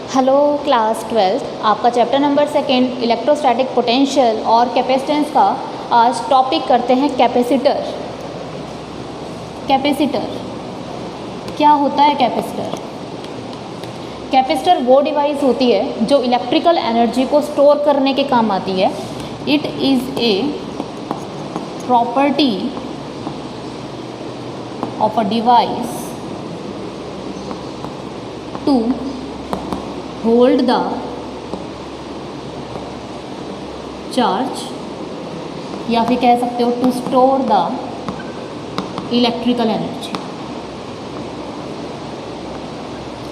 Hello class 12 आपका chapter number 2 electrostatic potential और capacitance का आज टॉपिक करते हैं कैपेसिटर। कैपेसिटर क्या होता है? कैपेसिटर वो डिवाइस होती है जो इलेक्ट्रिकल एनर्जी को स्टोर करने के काम आती है। It is a property of a device to hold the charge, या फिर कह सकते हो to store the electrical energy.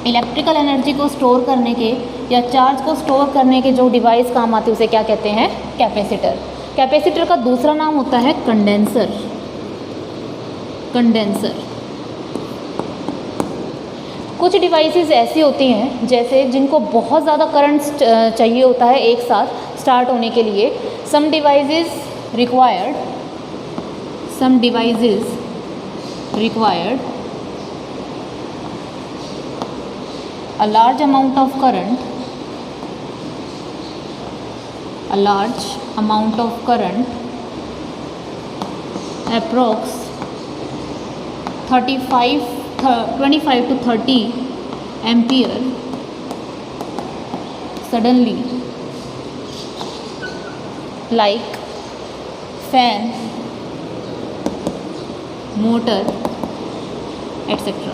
Electrical energy को स्टोर करने के या चार्ज को स्टोर करने के जो डिवाइस काम आती है उसे क्या कहते हैं? कैपेसिटर। कैपेसिटर का दूसरा नाम होता है कंडेंसर। कंडेंसर कुछ डिवाइसेस ऐसी होती हैं जैसे जिनको बहुत ज़्यादा करंट चाहिए होता है एक साथ स्टार्ट होने के लिए। Some devices required a large amount of current approx 25 to 30 ampere suddenly, like fan, motor etcetera.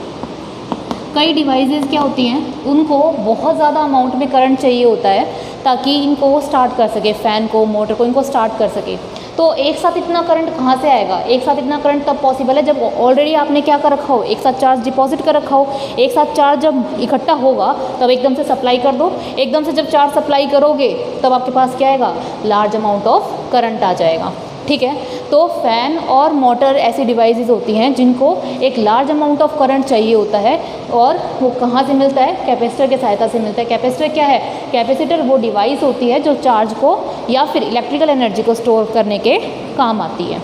कई डिवाइसेस क्या होती हैं, उनको बहुत ज़्यादा अमाउंट में करंट चाहिए होता है ताकि इनको स्टार्ट कर सके, फ़ैन को, मोटर को, इनको स्टार्ट कर सके। तो एक साथ इतना करंट कहाँ से आएगा? एक साथ इतना करंट तब पॉसिबल है जब ऑलरेडी आपने क्या कर रखा हो, एक साथ चार्ज डिपॉजिट कर रखा हो। एक साथ चार्ज जब इकट्ठा होगा तब एकदम से सप्लाई कर दो। एकदम से जब चार्ज सप्लाई करोगे तब आपके पास क्या आएगा? लार्ज अमाउंट ऑफ करंट आ जाएगा। ठीक है, तो फ़ैन और मोटर ऐसी डिवाइसेस होती हैं जिनको एक लार्ज अमाउंट ऑफ करंट चाहिए होता है, और वो कहाँ से मिलता है? कैपेसिटर की सहायता से मिलता है। कैपेसिटर क्या है? कैपेसिटर वो डिवाइस होती है जो चार्ज को या फिर इलेक्ट्रिकल एनर्जी को स्टोर करने के काम आती है।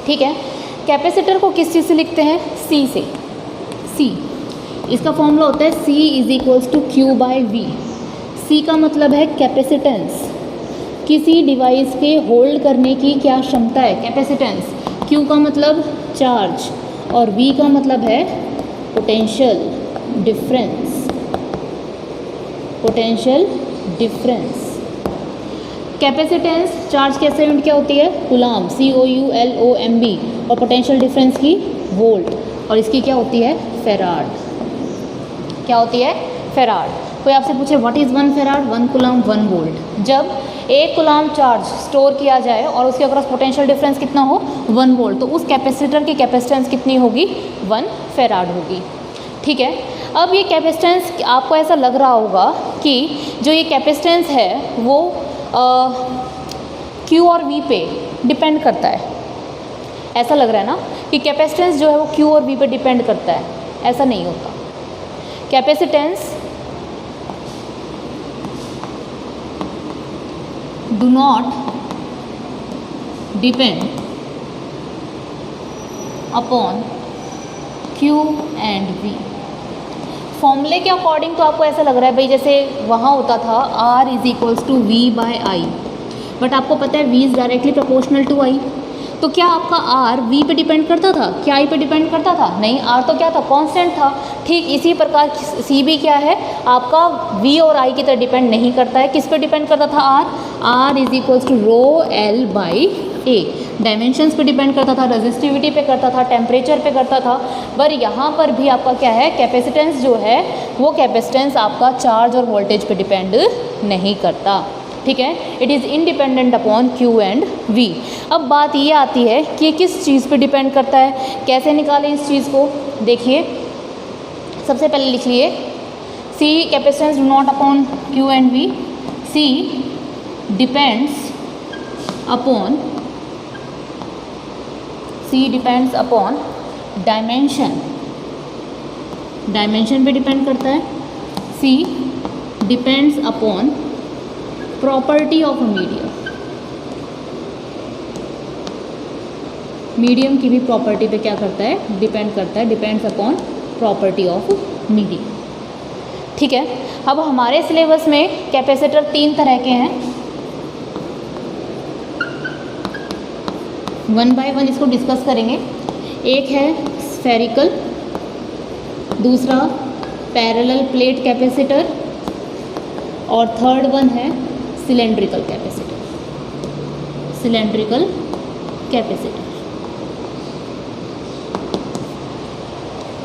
ठीक है, कैपेसिटर को किस चीज़ से लिखते हैं? सी से। सी, इसका फॉर्मूला होता है C=Q/V। सी का मतलब है कैपेसिटेंस, किसी डिवाइस के होल्ड करने की क्या क्षमता है? कैपेसिटेंस। Q का मतलब चार्ज और V का मतलब है potential difference. Potential difference. Capacitance charge की यूनिट क्या होती है? कूलम्ब, COULOMB, और पोटेंशियल डिफरेंस की वोल्ट, और इसकी क्या होती है? फेराड। क्या होती है? फेराड। कोई आपसे पूछे what is 1 farad? 1 coulomb 1 volt. जब 1 कूलम्ब चार्ज स्टोर किया जाए और उसके अक्रॉस पोटेंशियल डिफरेंस कितना हो? 1 वोल्ट, तो उस कैपेसिटर की कैपेसिटेंस कितनी होगी? 1 फेराड होगी। ठीक है, अब ये कैपेसिटेंस आपको ऐसा लग रहा होगा कि जो ये कैपेसिटेंस है वो Q और V पे डिपेंड करता है। ऐसा लग रहा है ना कि कैपेसिटेंस जो है वो Q और V पे डिपेंड करता है। ऐसा नहीं होता। Capacitance do not depend upon Q and V। फॉर्मूले के अकॉर्डिंग तो आपको ऐसा लग रहा है भाई जैसे वहाँ होता था R=V/I, बट आपको पता है V is directly proportional to I। तो क्या आपका R V पे डिपेंड करता था? क्या I पे डिपेंड करता था? नहीं, R तो क्या था? कांस्टेंट था। ठीक इसी प्रकार C भी क्या है? आपका V और I की तरह डिपेंड नहीं करता है। किस पे डिपेंड करता था? R=ρL/A। डायमेंशंस पे डिपेंड करता था, रेजिस्टिविटी पे करता था, टेम्परेचर पे करता था। पर यहाँ पर भी आपका क्या है? कैपेसिटेंस जो है वो कैपेसिटेंस आपका चार्ज और वोल्टेज पे डिपेंड नहीं करता। ठीक है, it is independent upon Q and V। अब बात ये आती है कि किस चीज़ पे डिपेंड करता है, कैसे निकालें इस चीज़ को? देखिए, सबसे पहले लिख लिए C capacitance do not upon Q and V। C depends upon dimension. Dimension पे डिपेंड करता है। C depends upon property of a medium. Medium की भी प्रॉपर्टी पे क्या करता है? डिपेंड करता है, depends upon property of medium. ठीक है। अब हमारे सिलेबस में कैपेसिटर 3 तरह के हैं, 1 बाय 1 इसको डिस्कस करेंगे। एक है स्फेरिकल, दूसरा पैरेलल प्लेट कैपेसिटर, और थर्ड वन है cylindrical capacitor. Cylindrical capacitor,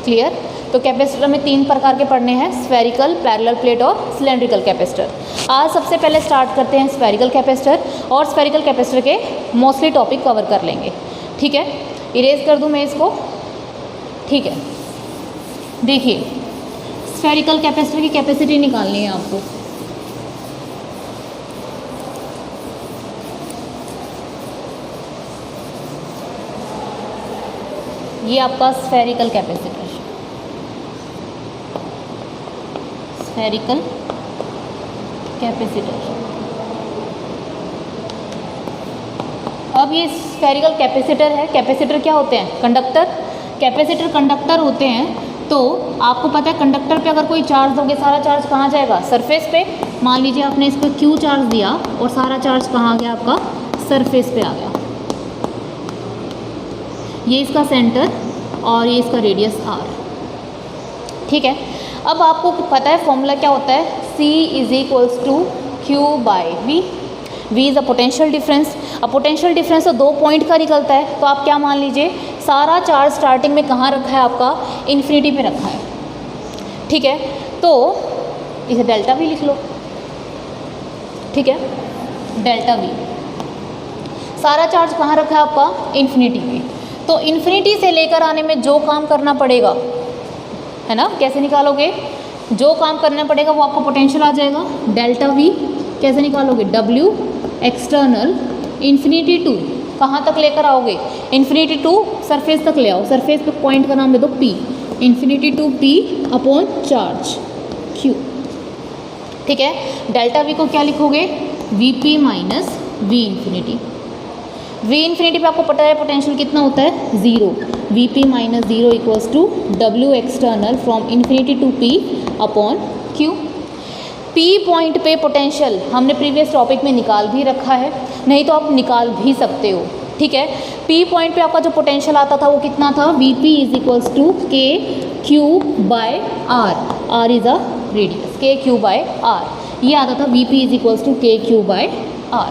clear. तो कैपेसिटर में 3 प्रकार के पढ़ने हैं, स्फेरिकल, पैरेलल प्लेट और सिलेंड्रिकल कैपेसिटर। आज सबसे पहले स्टार्ट करते हैं स्फेरिकल कैपेसिटर, और स्फेरिकल कैपेसिटर के मोस्टली टॉपिक कवर कर लेंगे, ठीक है। इरेज कर दूं मैं इसको, ठीक है। देखिए स्फेरिकल कैपेसिटर की कैपेसिटी निकालनी है आपको। ये आपका स्फेरिकल कैपेसिटर, स्फेरिकल कैपेसिटर। अब ये स्फेरिकल कैपेसिटर है। कैपेसिटर क्या होते हैं? कंडक्टर। कैपेसिटर कंडक्टर होते हैं। तो आपको पता है कंडक्टर पे अगर कोई चार्ज दोगे, सारा चार्ज कहाँ जाएगा? सरफेस पे। मान लीजिए आपने इस पर Q चार्ज दिया और सारा चार्ज कहाँ गया आपका? सरफेस पे आ गया। ये इसका सेंटर और ये इसका रेडियस R, ठीक है। अब आपको पता है फॉर्मूला क्या होता है? C = Q/V। V is a potential difference. अब पोटेंशियल डिफरेंस तो 2 पॉइंट का निकलता है। तो आप क्या मान लीजिए, सारा चार्ज स्टार्टिंग में कहाँ रखा है आपका? इन्फिनिटी पे रखा है, ठीक है। तो इसे डेल्टा V लिख लो, ठीक है। डेल्टा V, सारा चार्ज कहाँ रखा है आपका? इन्फिनिटी पे। तो इन्फिनिटी से लेकर आने में जो काम करना पड़ेगा, है ना, कैसे निकालोगे? जो काम करना पड़ेगा वो आपको पोटेंशियल आ जाएगा। डेल्टा V कैसे निकालोगे? W एक्सटर्नल इन्फिनिटी टू, कहाँ तक लेकर आओगे? इन्फिनिटी टू सरफेस तक ले आओ। सरफेस पे पॉइंट का नाम दे दो P, infinity to P upon charge Q, ठीक है। डेल्टा V को क्या लिखोगे? Vp minus V infinity. V infinity पे आपको पता है पोटेंशियल कितना होता है? 0। Vp माइनस 0 = W external from infinity to P upon Q। P point पे पोटेंशियल हमने प्रीवियस टॉपिक में निकाल भी रखा है, नहीं तो आप निकाल भी सकते हो, ठीक है। P पॉइंट पे आपका जो पोटेंशियल आता था वो कितना था? Vp = KQ/R। R is a radius, KQ/R। ये आता था Vp = KQ/R।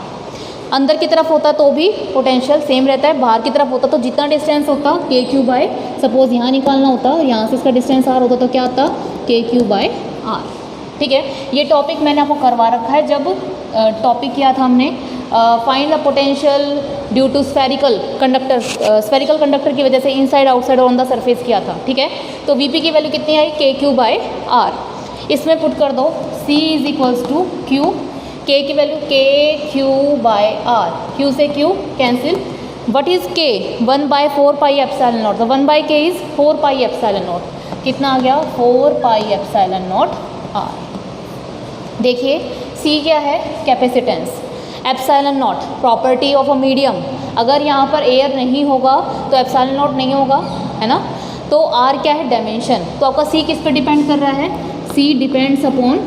अंदर की तरफ होता तो भी पोटेंशियल सेम रहता है, बाहर की तरफ होता तो जितना डिस्टेंस होता KQ/, सपोज यहाँ निकालना होता और यहाँ से इसका डिस्टेंस R होता तो क्या आता? KQ/R, ठीक है। ये टॉपिक मैंने आपको करवा रखा है। जब टॉपिक किया था हमने find the potential due to spherical conductor, spherical conductor की वजह से inside outside on the surface किया था, ठीक है। तो Vp की वैल्यू कितनी आई? KQ/R। इसमें पुट कर दो C = Q, K की वैल्यू KQ/R, Q से Q cancel. What is K? 1/4πε0। तो 1/K इज़ 4πε0। कितना आ गया? 4πε0 R। देखिए C क्या है? Capacitance. ε0 property of a medium. अगर यहाँ पर एयर नहीं होगा तो ε0 नहीं होगा, है ना। तो R क्या है? डायमेंशन। तो आपका C किस पे डिपेंड कर रहा है? C depends upon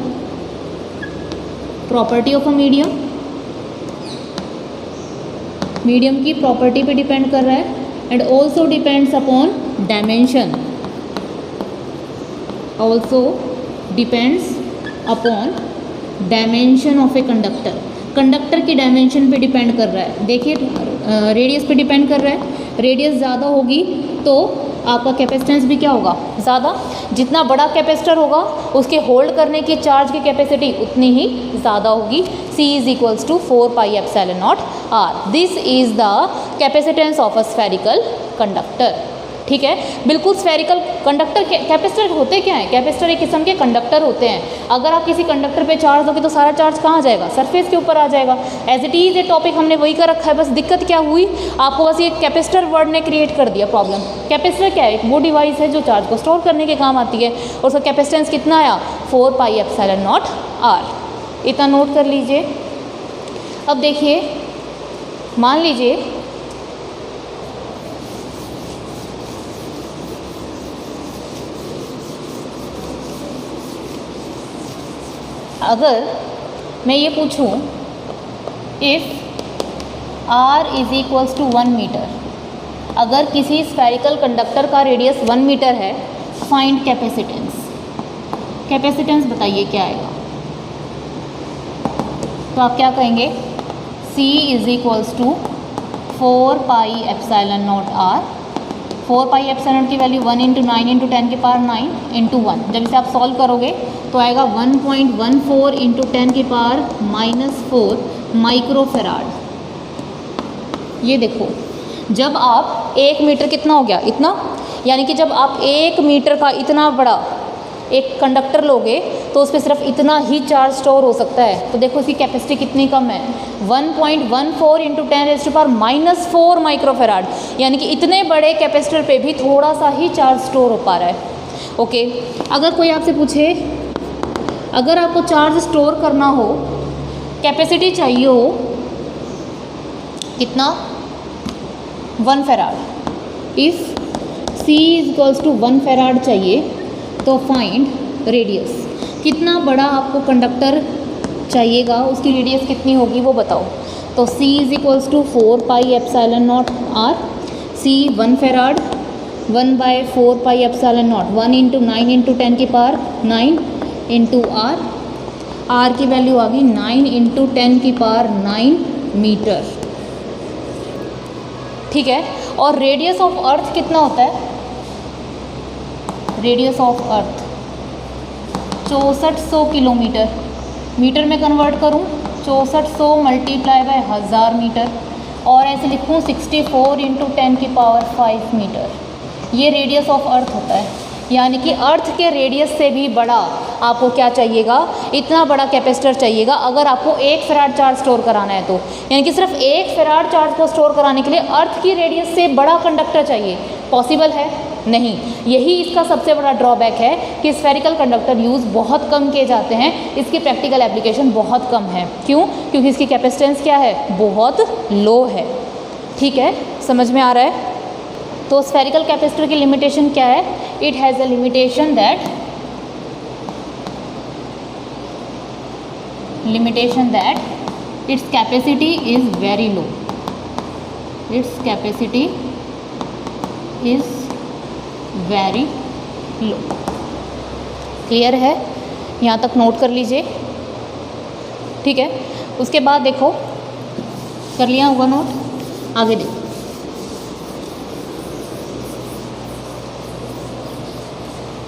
property of a medium, medium की प्रॉपर्टी पे डिपेंड कर रहा है, and also depends upon dimension, also depends upon dimension of a conductor. Conductor की डायमेंशन पे डिपेंड कर रहा है। देखिए रेडियस पे डिपेंड कर रहा है। रेडियस ज़्यादा होगी तो आपका कैपेसिटेंस भी क्या होगा? ज़्यादा। जितना बड़ा कैपेसिटर होगा उसके होल्ड करने की चार्ज की कैपेसिटी उतनी ही ज़्यादा होगी। C = 4πε0 R। This is the capacitance of a spherical conductor, ठीक है। बिल्कुल स्फेरिकल कंडक्टर, कैपेसिटर होते क्या है? कैपेसिटर एक किस्म के कंडक्टर होते हैं। अगर आप किसी कंडक्टर पे चार्ज दोगे तो सारा चार्ज कहाँ जाएगा? सरफेस के ऊपर आ जाएगा। एज इट इज़ ये टॉपिक हमने वही कर रखा है। बस दिक्कत क्या हुई आपको? बस ये कैपेसिटर वर्ड ने क्रिएट कर दिया प्रॉब्लम। कैपेसिटर क्या है? वो डिवाइस है जो चार्ज को स्टोर करने के काम आती है, और उसका कैपेसिटेंस कितना आया? 4πε0 R। इतना नोट कर लीजिए। अब देखिए, मान लीजिए अगर मैं ये पूछूं if r is equals to 1 metre, अगर किसी स्फेरिकल कंडक्टर का रेडियस 1 मीटर है, फाइंड कैपेसिटेंस। कैपेसिटेंस बताइए क्या आएगा। तो आप क्या कहेंगे, C is equals to 4 pi epsilon naught r। 4 pi epsilon की वैल्यू 1 इंटू 9 इंटू 10 की पावर 9 इंटू 1। जब इसे आप सॉल्व करोगे तो आएगा 1.14 इंटू 10 की पावर -4 माइक्रोफेराड। ये देखो, जब आप 1 मीटर कितना हो गया, इतना, यानी कि जब आप 1 मीटर का इतना बड़ा एक कंडक्टर लोगे तो उस पर सिर्फ इतना ही चार्ज स्टोर हो सकता है। तो देखो इसकी कैपेसिटी कितनी कम है, 1.14 इंटू 10⁻⁴ माइक्रोफेराड, यानी कि इतने बड़े कैपेसिटर पे भी थोड़ा सा ही चार्ज स्टोर हो पा रहा है। ओके, अगर कोई आपसे पूछे, अगर आपको चार्ज स्टोर करना हो, कैपेसिटी चाहिए हो कितना, 1 farad. If C is equals to 1 farad चाहिए तो फाइंड रेडियस। कितना बड़ा आपको कंडक्टर चाहिएगा, उसकी रेडियस कितनी होगी वो बताओ। तो C is equals to 4 pi epsilon naught r। C 1 farad, 1/4 pi epsilon naught, 1 into 9 into 10 की पावर 9 इंटू r की वैल्यू आ गई 9 इंटू 10 की पावर 9 मीटर। ठीक है, और रेडियस ऑफ अर्थ कितना होता है, radius of earth 6400 kilometre. Metre में कन्वर्ट करूँ 6400 मल्टीप्लाई बाय 1000 मीटर, और ऐसे लिखूँ 64 इंटू 10 की पावर 5 मीटर। ये रेडियस ऑफ अर्थ होता है, यानी कि अर्थ के रेडियस से भी बड़ा आपको क्या चाहिएगा, इतना बड़ा कैपेसिटर चाहिएगा अगर आपको 1 फेराड चार्ज स्टोर कराना है तो। यानी कि सिर्फ 1 फेराड चार्ज को स्टोर कराने के लिए अर्थ की रेडियस से बड़ा कंडक्टर चाहिए। पॉसिबल है? नहीं। यही इसका सबसे बड़ा ड्रॉबैक है कि स्फेरिकल कंडक्टर यूज़ बहुत कम किए जाते हैं, इसकी प्रैक्टिकल एप्लीकेशन बहुत कम है। क्यों? क्योंकि इसकी कैपेसिटेंस क्या है, बहुत लो है। ठीक है, समझ में आ रहा है। तो स्फेरिकल कैपेसिटर की लिमिटेशन क्या है, it has a limitation that it's capacity is very low, its capacity is very low. Clear है? यहाँ तक नोट कर लीजिए। ठीक है, उसके बाद देखो, कर लिया होगा नोट, आगे देखो।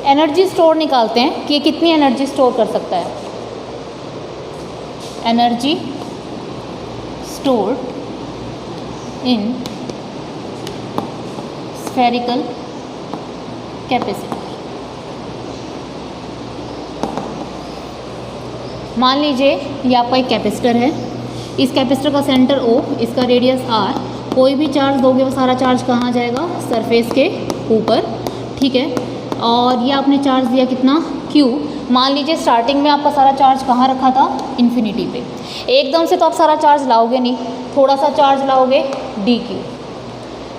एनर्जी स्टोर निकालते हैं कि ये कितनी एनर्जी स्टोर कर सकता है। Energy stored in spherical capacitor. मान लीजिए ये आपका एक कैपेसिटर है, इस कैपेसिटर का सेंटर O, इसका रेडियस R। कोई भी चार्ज दोगे वो सारा चार्ज कहाँ जाएगा, सरफेस के ऊपर। ठीक है, और ये आपने चार्ज दिया कितना, Q। मान लीजिए स्टार्टिंग में आपका सारा चार्ज कहाँ रखा था, इन्फिनिटी पे। एकदम से तो आप सारा चार्ज लाओगे नहीं, थोड़ा सा चार्ज लाओगे, dq।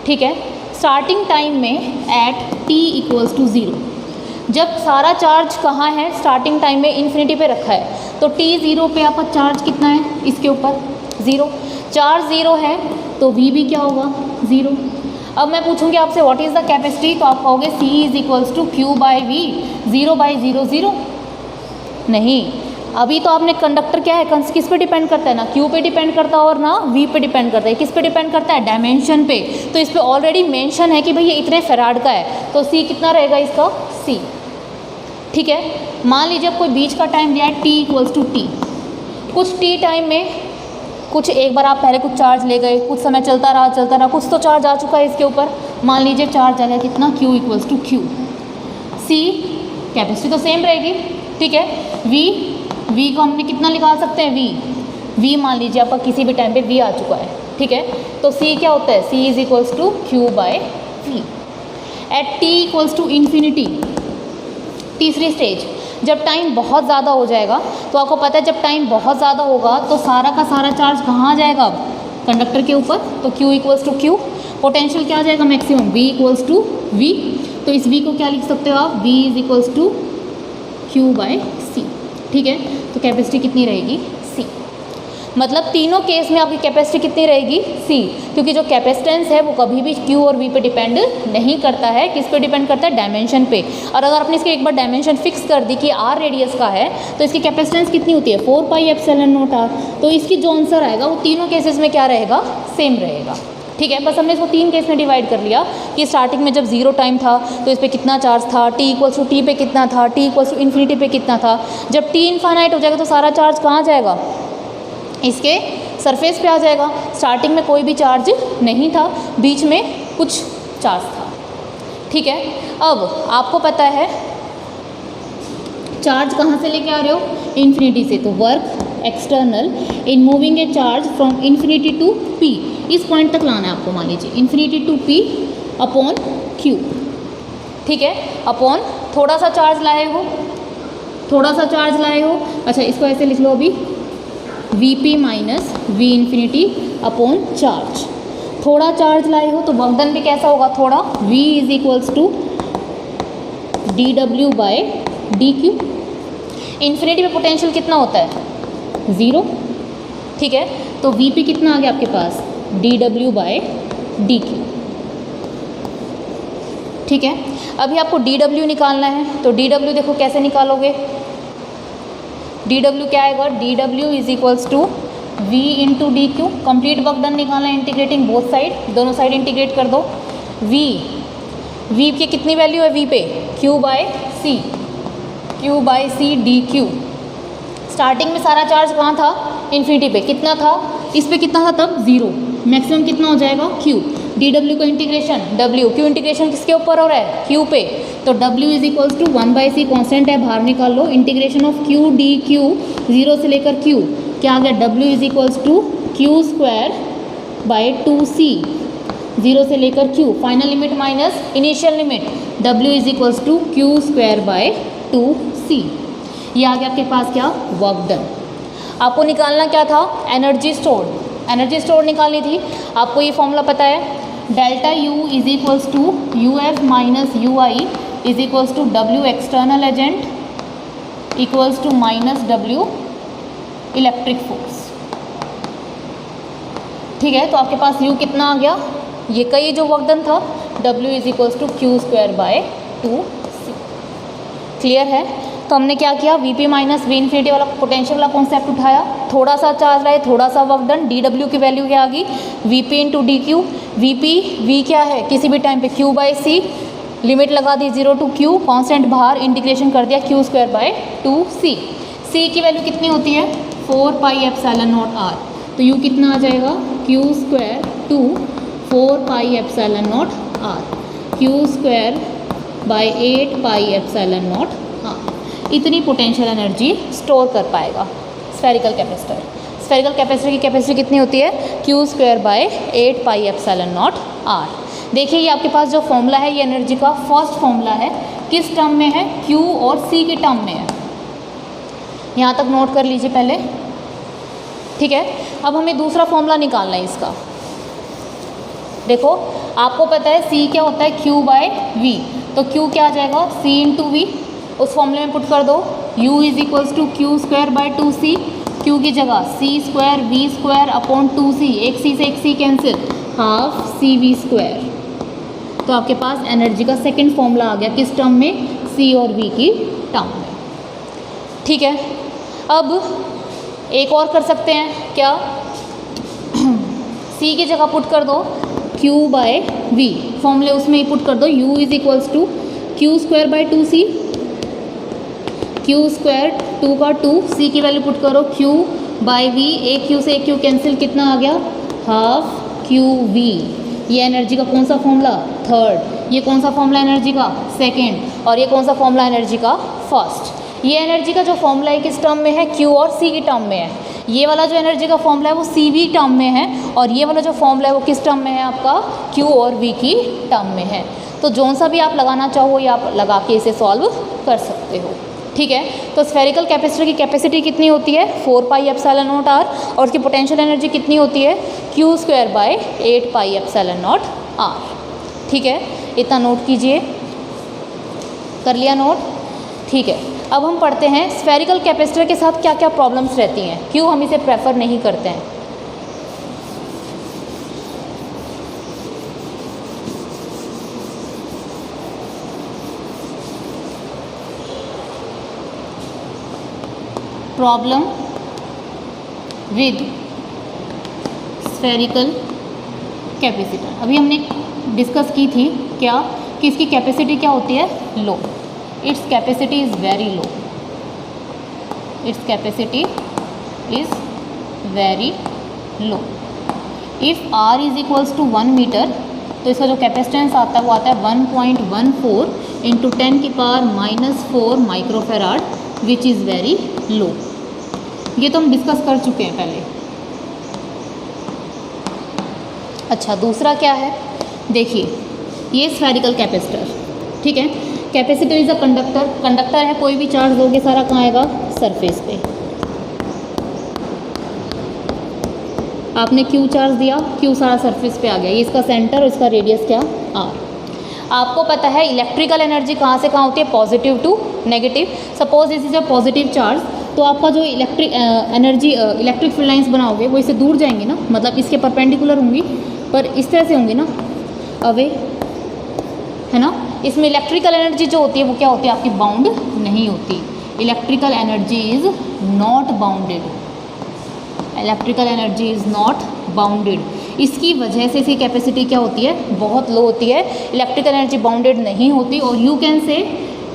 ठीक है, स्टार्टिंग टाइम में एट t इक्वल्स टू 0, जब सारा चार्ज कहाँ है, स्टार्टिंग टाइम में इन्फिनिटी पे रखा है, तो t 0 पे आपका चार्ज कितना है, इसके ऊपर 0। चार्ज 0 है तो v भी क्या होगा, 0। अब मैं पूछूंगी आपसे व्हाट इज़ द कैपेसिटी, तो आप कहोगे C is equals to Q by V, 0/0 0। नहीं, अभी तो आपने कंडक्टर क्या है, किस पे डिपेंड करता है, ना Q पे डिपेंड करता है और ना V पे डिपेंड करता है। किस पे डिपेंड करता है, डायमेंशन पे। तो इस पे ऑलरेडी मेंशन है कि भाई ये इतने फेराड का है, तो C कितना रहेगा इसका, C। ठीक है, मान लीजिए कोई बीच का टाइम दिया है t इक्वल्स टू t। कुछ t टाइम में कुछ एक बार आप पहले कुछ चार्ज ले गए, कुछ समय चलता रहा, कुछ तो चार्ज आ चुका है इसके ऊपर। मान लीजिए चार्ज आ गया कितना, Q equals to Q। C capacity तो सेम रहेगी। ठीक है, V को हमने कितना निकाल सकते हैं, V मान लीजिए आपका किसी भी टाइम पे V आ चुका है। ठीक है, तो C क्या होता है, C is equals to Q by V। At t equals to infinity, तीसरी स्टेज, जब टाइम बहुत ज़्यादा हो जाएगा, तो आपको पता है जब टाइम बहुत ज़्यादा होगा तो सारा का सारा चार्ज कहाँ जाएगा, कंडक्टर के ऊपर। तो Q equals to Q, potential क्या आ जाएगा, maximum V equals to V। तो इस V को क्या लिख सकते हो आप, V is equals to Q by C। ठीक है, तो कैपेसिटी कितनी रहेगी C। मतलब तीनों केस में आपकी कैपेसिटी कितनी रहेगी C, क्योंकि जो कैपेसिटेंस है वो कभी भी Q और V पे डिपेंड नहीं करता है। किस पे डिपेंड करता है? डायमेंशन पे। और अगर आपने इसकी एक बार डायमेंशन फिक्स कर दी कि R रेडियस का है तो इसकी कैपेसिटेंस कितनी होती है? 4 पाई एप्सिलॉन नॉट R। तो इसकी जो आंसर आएगा वो तीनों केसेस में क्या रहेगा? सेम रहेगा। ठीक है, बस हमने इसको 3 केस में डिवाइड कर लिया कि स्टार्टिंग में जब 0 टाइम था तो इस पर कितना चार्ज था, t इक्वल्स टू टी पे कितना था, t इक्वल्स टू इन्फिनिटी पे कितना था। जब t इनफाइनाइट हो जाएगा तो सारा चार्ज कहाँ जाएगा? इसके सरफेस पे आ जाएगा। स्टार्टिंग में कोई भी चार्ज नहीं था, बीच में कुछ चार्ज था। ठीक है, अब आपको पता है चार्ज कहाँ से लेके आ रहे हो? इन्फिनिटी से। तो work external in moving a charge from infinity to p, इस पॉइंट तक लाना है आपको। मान लीजिए infinity to p upon q। ठीक है, अपॉन थोड़ा सा चार्ज लाए हो, थोड़ा सा चार्ज लाए हो। अच्छा, इसको ऐसे लिख लो अभी, Vp minus V infinity upon charge. थोड़ा चार्ज लाए हो तो वर्क डन भी कैसा होगा? थोड़ा। V is equals to dw by dq। Infinity पे पोटेंशियल कितना होता है? 0। ठीक है, तो Vp कितना आ गया आपके पास? dw by dq। ठीक है, अभी आपको dw निकालना है तो dw देखो कैसे निकालोगे? dw क्या आएगा? dw is equals to v into D Q. Complete work done निकालना है इंटीग्रेटिंग बोथ साइड, दोनों साइड इंटीग्रेट कर दो। v की कितनी वैल्यू है v पे? q by C D Q. Starting में सारा चार्ज कहाँ था? इन्फिनिटी पे। कितना था? इस पे कितना था तब? 0। मैक्सिमम कितना हो जाएगा? q। dw का इंटीग्रेशन w, q इंटीग्रेशन किसके ऊपर हो रहा है? q पे। तो w is equals to 1/c constant है, बाहर निकाल लो। Integration of q D Q 0 से लेकर q क्या आ गया? w is equals to Q square by 2c 0 से लेकर q। Final limit minus initial limit, w is equals to Q square by 2c। ये आ गया आपके पास क्या? Work done. आपको निकालना क्या था? Energy stored. एनर्जी स्टोर निकालनी थी। आपको ये फॉर्मूला पता है, delta U is equals to UF minus UI is equals to W external agent equals to minus W electric force. ठीक है, तो आपके पास U कितना आ गया? ये का ये जो वर्क डन था W is equals to Q square by 2c। Clear है? तो हमने क्या किया? Vp माइनस वी इन्फिनिटी वाला पोटेंशियल वाला कॉन्सेप्ट उठाया। थोड़ा सा चार्ज लाए, थोड़ा सा वर्क डन। dw की वैल्यू क्या आ गई? Vp into D Q. V क्या है? किसी भी टाइम पे q बाई सी, लिमिट लगा दी 0 टू q, कॉन्स्टेंट बाहर, इंटीग्रेशन कर दिया Q square by 2c। c की वैल्यू कितनी होती है? 4 पाई एप्सिलॉन नॉट r। तो u कितना आ जाएगा? Q square to 4 pi epsilon naught r, Q square by 8 pi epsilon naught r। इतनी पोटेंशियल एनर्जी स्टोर कर पाएगा स्फेरिकल कैपेसिटर। स्फेरिकल कैपेसिटर की कैपेसिटी कितनी होती है? Q square by 8 pi epsilon naught r। देखिए ये आपके पास जो फॉर्मूला है ये एनर्जी का फर्स्ट फॉर्मूला है। किस टर्म में है? q और c के टर्म में है। यहाँ तक नोट कर लीजिए पहले। ठीक है, अब हमें दूसरा फॉर्मूला निकालना है इसका। देखो आपको पता है c क्या होता है? q by v। तो q क्या आ जाएगा? c into V. उस फॉर्मूले में पुट कर दो। u is equals to Q square by 2c। q की जगह c square v square upon 2c, एक c से एक c cancel, half C V square. तो आपके पास एनर्जी का सेकंड फॉर्मूला आ गया। किस टर्म में? c और v की टर्म में। ठीक है, अब एक और कर सकते हैं क्या? c की जगह पुट कर दो q बाय v, फॉर्मूले उसमें ही पुट कर दो। u is equals to Q square by 2c, Q square 2 का 2, c की वैल्यू पुट करो q बाई v, एक q से एक q कैंसिल, कितना आ गया? Half Q V. ये एनर्जी का कौन सा फॉर्मूला? थर्ड। ये कौन सा फॉर्मूला एनर्जी का? सेकंड। और ये कौन सा फॉर्मूला एनर्जी का? फर्स्ट। ये एनर्जी का जो फॉर्मूला है किस टर्म में है? q और c की टर्म में है। ये वाला जो एनर्जी का फॉर्मूला है वो सी वी टर्म में है, और ये वाला जो फॉर्मूला है वो किस टर्म में है? आपका q और v की टर्म में है। तो जौन सा भी आप लगाना चाहो ये आप लगा के इसे सॉल्व कर सकते हो। ठीक है, तो स्फेरिकल कैपेसिटर की कैपेसिटी कितनी होती है? 4 पाई एप्सिलॉन नॉट r, और उसकी पोटेंशियल एनर्जी कितनी होती है? Q square by 8 pi epsilon naught r। ठीक है, इतना नोट कीजिए। कर लिया नोट? ठीक है, अब हम पढ़ते हैं स्फेरिकल कैपेसिटर के साथ क्या क्या प्रॉब्लम्स रहती हैं, क्यों हम इसे प्रेफर नहीं करते हैं। प्रॉब्लम विद स्फेरिकल कैपेसिटर, अभी हमने डिस्कस की थी क्या कि इसकी कैपेसिटी क्या होती है, low. Its capacity is very low, its capacity is very low. If R is equals to 1 metre, तो इसका जो कैपेसिटेंस आता है वो आता है 1.14 into 10⁻⁻4 microfarad, which is very लो। ये तो हम डिस्कस कर चुके हैं पहले। अच्छा, दूसरा क्या है, देखिए ये स्फेरिकल कैपेसिटर, ठीक है। Capacitor is a conductor, conductor है, कोई भी चार्ज दोगे सारा कहाँ आएगा, सरफेस पे। आपने क्यू चार्ज दिया, क्यू सारा सरफेस पे आ गया, ये इसका सेंटर और इसका रेडियस क्या, आर। आपको पता है इलेक्ट्रिकल एनर्जी कहाँ से कहाँ होती है, positive to negative. Suppose this is a positive charge, तो आपका जो electric energy electric field lines बनाओगे वो इससे दूर जाएंगे ना, मतलब इसके परपेंडिकुलर होंगी, पर इस तरह से होंगी ना, अवे, है ना। इसमें इलेक्ट्रिकल एनर्जी जो होती है वो क्या होती है, आपकी बाउंड नहीं होती। Electrical energy is not bounded, electrical energy is not bounded. इसकी वजह से इसकी कैपेसिटी क्या होती है, बहुत लो होती है। इलेक्ट्रिकल एनर्जी बाउंडेड नहीं होती, और you can say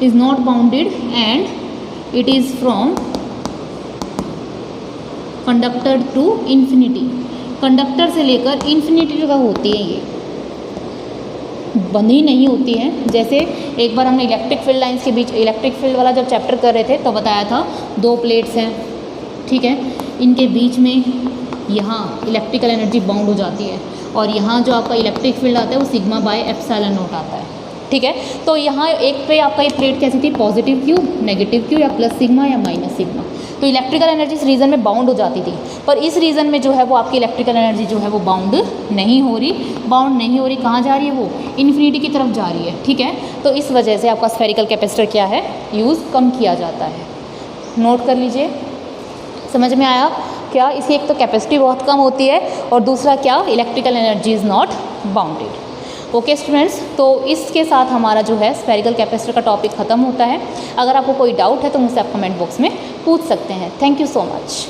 is not bounded and it is from conductor to infinity, conductor से लेकर इन्फिनिटी तक होती है, ये बंधी नहीं होती है। जैसे एक बार हमने इलेक्ट्रिक फील्ड लाइंस के बीच, इलेक्ट्रिक फील्ड वाला जब चैप्टर कर रहे थे तो बताया था, दो प्लेट्स हैं, ठीक है, इनके बीच में यहाँ इलेक्ट्रिकल एनर्जी बाउंड हो जाती है, और यहाँ जो आपका इलेक्ट्रिक फील्ड आता है वो सिग्मा बाय एप्सिलॉन नॉट आता है, ठीक है। तो यहाँ एक पे आपका ये प्लेट कैसी थी, पॉजिटिव क्यू, नेगेटिव क्यू, या प्लस सिग्मा या माइनस सिग्मा। तो इलेक्ट्रिकल एनर्जी इस रीजन में बाउंड हो जाती थी, पर इस रीजन में जो है वो आपकी इलेक्ट्रिकल एनर्जी जो है वो बाउंड नहीं हो रही। बाउंड नहीं हो रही, कहाँ जा रही है वो, इन्फिनिटी की तरफ जा रही है, ठीक है। तो इस वजह से आपका स्फेरिकल कैपेसिटर क्या है, यूज़ कम किया जाता है। नोट कर लीजिए, समझ में आया क्या, इसकी एक तो कैपेसिटी बहुत कम होती है, और दूसरा क्या, electrical energy is not bounded. Okay students, तो इसके साथ हमारा जो है स्फेरिकल कैपेसिटर का टॉपिक ख़त्म होता है। अगर आपको कोई डाउट है तो मुझसे आप कमेंट बॉक्स में पूछ सकते हैं। Thank you so much.